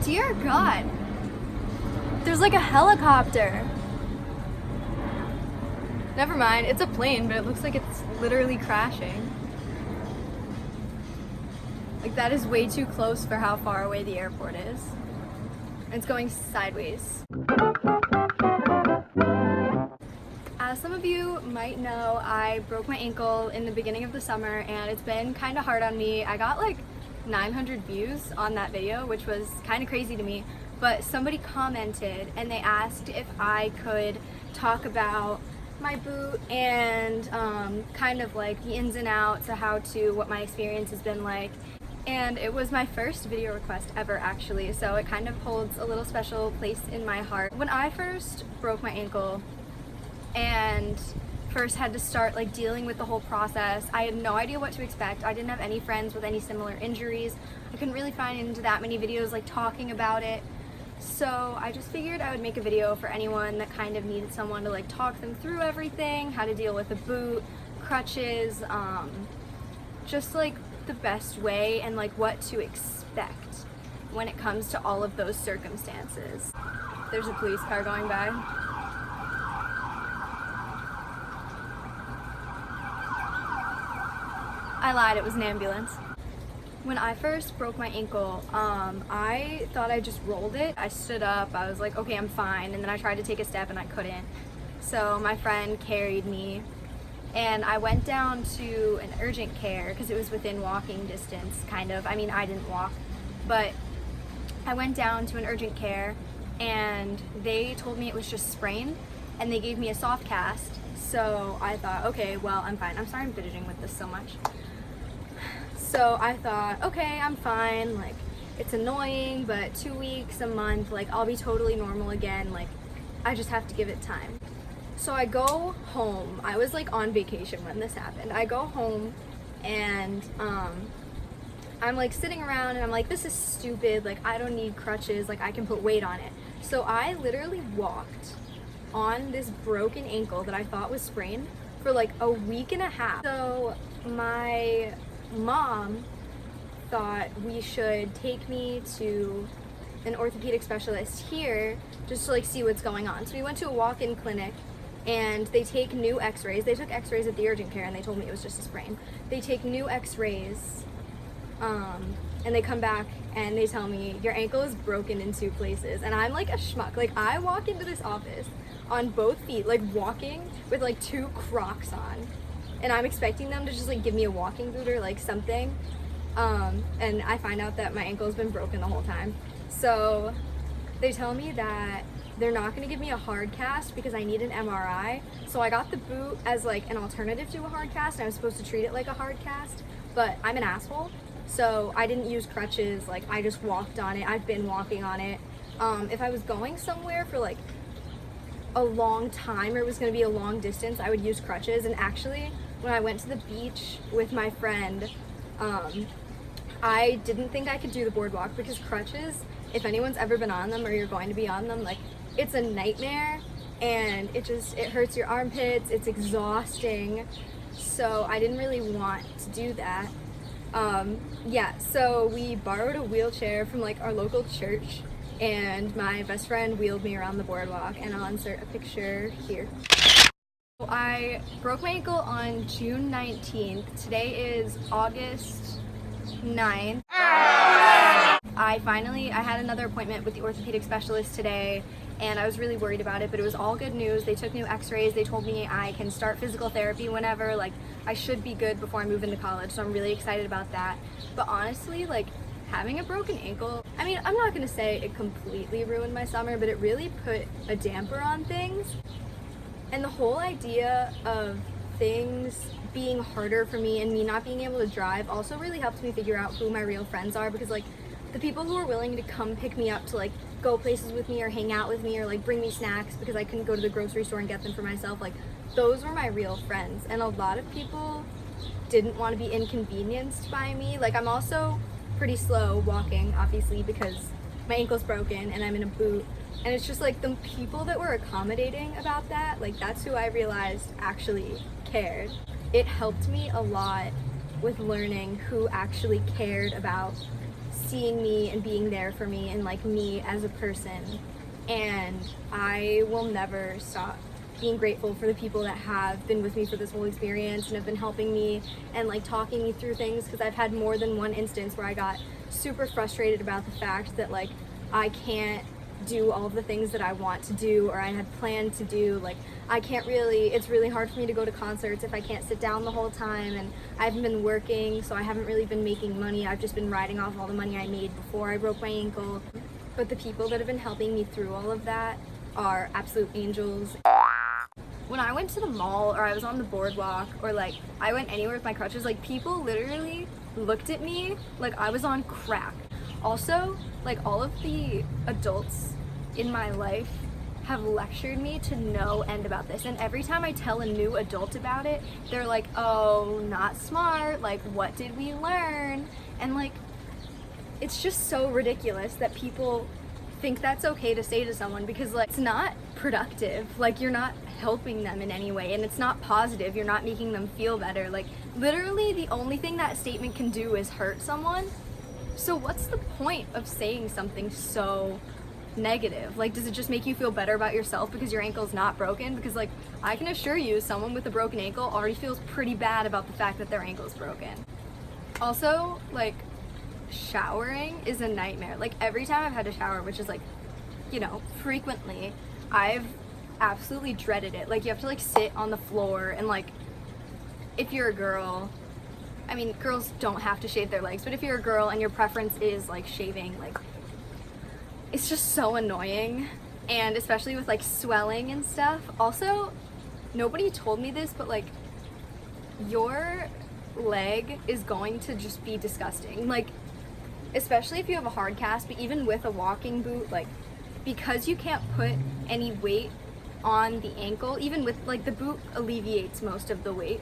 Dear God. There's like a helicopter. Never mind, it's a plane, but it looks like it's literally crashing. Like, that is way too close for how far away the airport is. It's going sideways. As some of you might know, I broke my ankle in the beginning of the summer and it's been kind of hard on me. I got like 900 views on that video, which was kind of crazy to me, but somebody commented and they asked if I could talk about my boot and kind of like the ins and outs of what my experience has been like. And it was my first video request ever, actually, so it kind of holds a little special place in my heart. When I first broke my ankle and first had to start like dealing with the whole process, I had no idea what to expect. I didn't have any friends with any similar injuries. I couldn't really find that many videos like talking about it. So I just figured I would make a video for anyone that kind of needed someone to like talk them through everything, how to deal with a boot, crutches, just like the best way and like what to expect when it comes to all of those circumstances. There's a police car going by. I lied, it was an ambulance. When I first broke my ankle, I thought I just rolled it. I stood up, I was like, okay, I'm fine, and then I tried to take a step and I couldn't. So my friend carried me and I went down to an urgent care because it was within walking distance, kind of. I mean, I didn't walk, but I went down to an urgent care and they told me it was just sprained and they gave me a soft cast. So I thought, okay, well, I'm fine. I'm sorry I'm fidgeting with this so much. So I thought, okay, I'm fine, like, it's annoying, but 2 weeks, a month, like, I'll be totally normal again, like, I just have to give it time. So I go home. I was like on vacation when this happened. I go home and I'm like sitting around and I'm like, this is stupid, like I don't need crutches, like I can put weight on it. So I literally walked on this broken ankle that I thought was sprained for like a week and a half. So my mom thought we should take me to an orthopedic specialist here just to like see what's going on. So we went to a walk-in clinic and they take new x-rays. They took x-rays at the urgent care and they told me it was just a sprain. They take new x-rays and they come back and they tell me your ankle is broken in 2 places. And I'm like a schmuck. Like I walk into this office on both feet, like walking with like 2 Crocs on. And I'm expecting them to just like give me a walking boot or like something. And I find out that my ankle has been broken the whole time. So they tell me that they're not gonna give me a hard cast because I need an MRI. So I got the boot as like an alternative to a hard cast and I was supposed to treat it like a hard cast, but I'm an asshole. So I didn't use crutches, like I just walked on it. I've been walking on it. If I was going somewhere for like a long time or it was gonna be a long distance, I would use crutches. And actually, when I went to the beach with my friend, I didn't think I could do the boardwalk because crutches, if anyone's ever been on them or you're going to be on them, like it's a nightmare and it hurts your armpits, it's exhausting. So I didn't really want to do that. Yeah, so we borrowed a wheelchair from like our local church and my best friend wheeled me around the boardwalk, and I'll insert a picture here. I broke my ankle on June 19th. Today is August 9th. I had another appointment with the orthopedic specialist today and I was really worried about it, but it was all good news. They took new x-rays. They told me I can start physical therapy whenever, like I should be good before I move into college. So I'm really excited about that. But honestly, like having a broken ankle, I mean, I'm not gonna say it completely ruined my summer, but it really put a damper on things. And the whole idea of things being harder for me and me not being able to drive also really helped me figure out who my real friends are, because like the people who were willing to come pick me up to like go places with me or hang out with me or like bring me snacks because I couldn't go to the grocery store and get them for myself, like those were my real friends. And a lot of people didn't want to be inconvenienced by me. Like I'm also pretty slow walking, obviously, because my ankle's broken and I'm in a boot. And it's just like the people that were accommodating about that, like that's who I realized actually cared. It helped me a lot with learning who actually cared about seeing me and being there for me and like me as a person. And I will never stop being grateful for the people that have been with me for this whole experience and have been helping me and like talking me through things, because I've had more than one instance where I got super frustrated about the fact that like I can't do all of the things that I want to do or I had planned to do. Like I can't really, it's really hard for me to go to concerts if I can't sit down the whole time, and I haven't been working, so I haven't really been making money. I've just been riding off all the money I made before I broke my ankle. But the people that have been helping me through all of that are absolute angels. When I went to the mall or I was on the boardwalk or like I went anywhere with my crutches, like people literally looked at me like I was on crack. Also, like all of the adults in my life have lectured me to no end about this, and every time I tell a new adult about it, they're like, oh, not smart, like what did we learn? And like it's just so ridiculous that people think that's okay to say to someone, because like it's not productive, like you're not helping them in any way, and it's not positive, you're not making them feel better. Like literally the only thing that statement can do is hurt someone. So what's the point of saying something so negative? Like does it just make you feel better about yourself because your ankle's not broken? Because like I can assure you someone with a broken ankle already feels pretty bad about the fact that their ankle's broken. Also, like showering is a nightmare. Like every time I've had to shower, which is like, you know, frequently, I've absolutely dreaded it. Like you have to like sit on the floor, and like if you're a girl, I mean girls don't have to shave their legs, but if you're a girl and your preference is like shaving, like it's just so annoying. And especially with like swelling and stuff. Also, nobody told me this, but like your leg is going to just be disgusting. Like especially if you have a hard cast, but even with a walking boot, like because you can't put any weight on the ankle, even with like the boot alleviates most of the weight.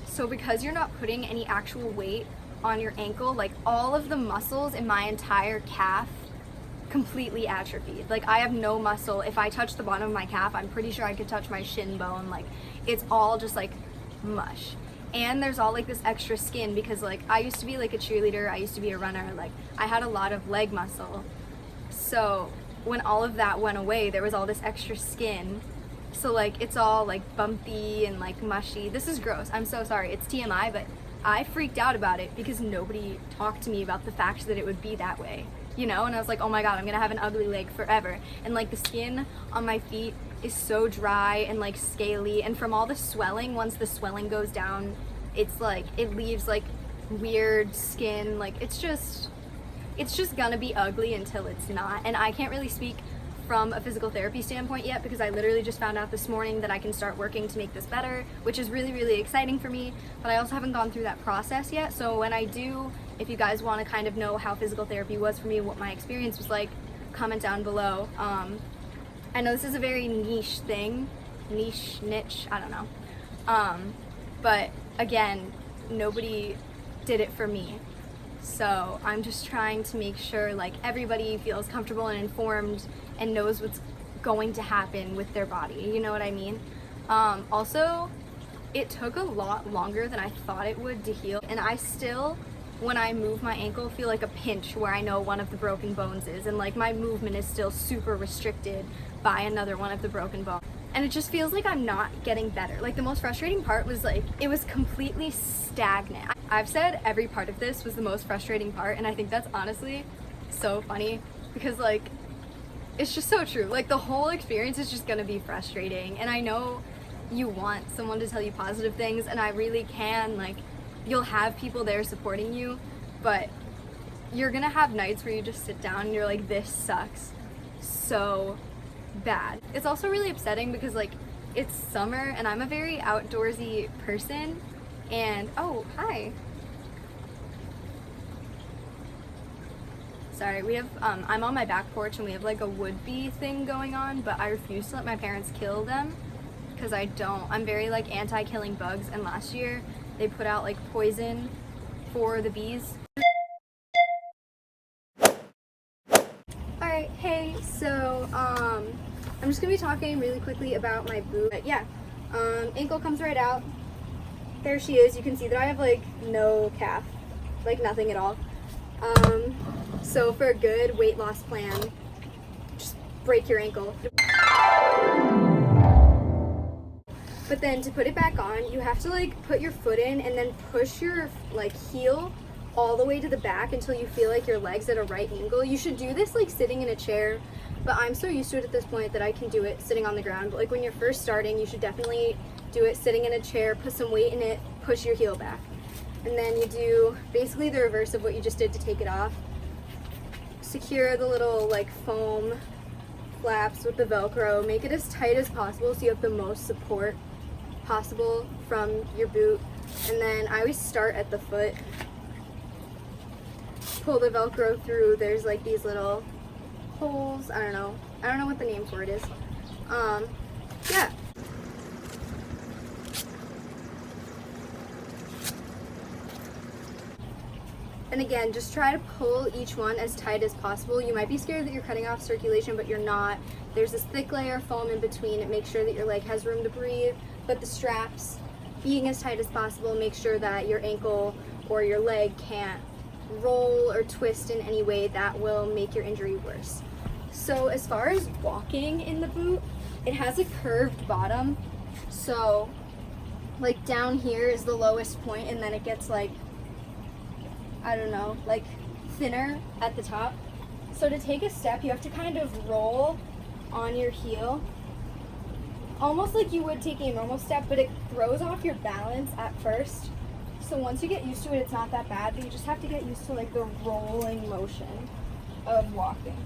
So because you're not putting any actual weight on your ankle, like all of the muscles in my entire calf completely atrophied. Like I have no muscle. If I touch the bottom of my calf, I'm pretty sure I could touch my shin bone. Like it's all just like mush. And there's all like this extra skin because like I used to be like a cheerleader, I used to be a runner, like I had a lot of leg muscle. So when all of that went away, there was all this extra skin. So like it's all like bumpy and like mushy. This is gross. I'm so sorry. It's TMI, but I freaked out about it because nobody talked to me about the fact that it would be that way, you know? And I was like, oh my God, I'm gonna have an ugly leg forever. And like the skin on my feet is so dry and like scaly, and from all the swelling, once the swelling goes down, it's like it leaves like weird skin. Like it's just gonna be ugly until it's not. And I can't really speak from a physical therapy standpoint yet because I literally just found out this morning that I can start working to make this better, which is really, really exciting for me, but I also haven't gone through that process yet. So when I do, if you guys want to kind of know how physical therapy was for me, what my experience was like, comment down below. I know this is a very niche thing, niche, I don't know. But again, nobody did it for me. So I'm just trying to make sure like everybody feels comfortable and informed and knows what's going to happen with their body, you know what I mean? Also, it took a lot longer than I thought it would to heal, and I still, when I move my ankle, feel like a pinch where I know one of the broken bones is, and like my movement is still super restricted by another one of the broken bones. And it just feels like I'm not getting better. Like the most frustrating part was like, it was completely stagnant. I've said every part of this was the most frustrating part, and I think that's honestly so funny because like, it's just so true. Like the whole experience is just gonna be frustrating, and I know you want someone to tell you positive things, and I really can, like, you'll have people there supporting you, but you're gonna have nights where you just sit down and you're like, this sucks so bad. It's also really upsetting because like it's summer and I'm a very outdoorsy person, and oh, hi. Sorry, we have I'm on my back porch and we have like a wood bee thing going on, but I refuse to let my parents kill them because I'm very like anti-killing bugs, and last year they put out like poison for the bees. Alright, hey, so I'm just gonna be talking really quickly about my boot. But yeah, ankle comes right out. There she is. You can see that I have like no calf, like nothing at all. So for a good weight loss plan, just break your ankle. But then to put it back on, you have to like put your foot in and then push your like heel all the way to the back until you feel like your leg's at a right angle. You should do this like sitting in a chair, but I'm so used to it at this point that I can do it sitting on the ground. But like when you're first starting, you should definitely do it sitting in a chair, put some weight in it, push your heel back. And then you do basically the reverse of what you just did to take it off. Secure the little like foam flaps with the Velcro, make it as tight as possible so you have the most support possible from your boot. And then I always start at the foot, pull the Velcro through. There's like these little holes, I don't know what the name for it is. Yeah. And again, just try to pull each one as tight as possible. You might be scared that you're cutting off circulation, but you're not. There's this thick layer of foam in between. It makes sure that your leg has room to breathe, but the straps being as tight as possible, make sure that your ankle or your leg can't roll or twist in any way that will make your injury worse. So as far as walking in the boot, it has a curved bottom. So like down here is the lowest point, and then it gets like, I don't know, like thinner at the top. So to take a step, you have to kind of roll on your heel, almost like you would taking a normal step, but it throws off your balance at first. So once you get used to it, it's not that bad, but you just have to get used to like the rolling motion of walking.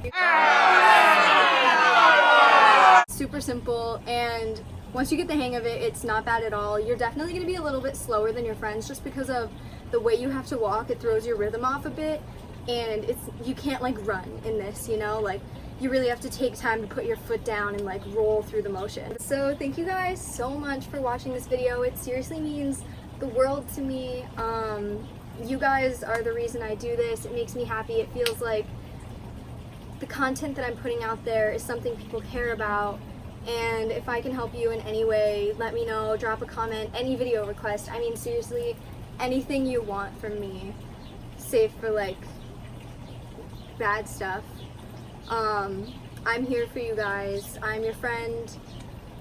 Super simple, and once you get the hang of it, it's not bad at all. You're definitely going to be a little bit slower than your friends just because of the way you have to walk. It throws your rhythm off a bit, and you can't like run in this, you know, like you really have to take time to put your foot down and like roll through the motion. So thank you guys so much for watching this video. It seriously means the world to me. You guys are the reason I do this. It makes me happy. It feels like the content that I'm putting out there is something people care about, and if I can help you in any way, let me know. Drop a comment, any video request. I mean, seriously, anything you want from me, save for like bad stuff. I'm here for you guys. I'm your friend.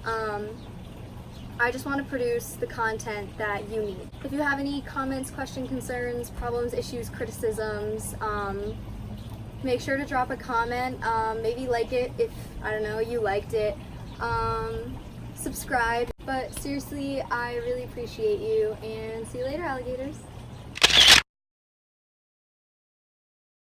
I just want to produce the content that you need. If you have any comments, questions, concerns, problems, issues, criticisms, make sure to drop a comment. Maybe like it if, I don't know, you liked it. Subscribe. But seriously, I really appreciate you, and see you later, alligators.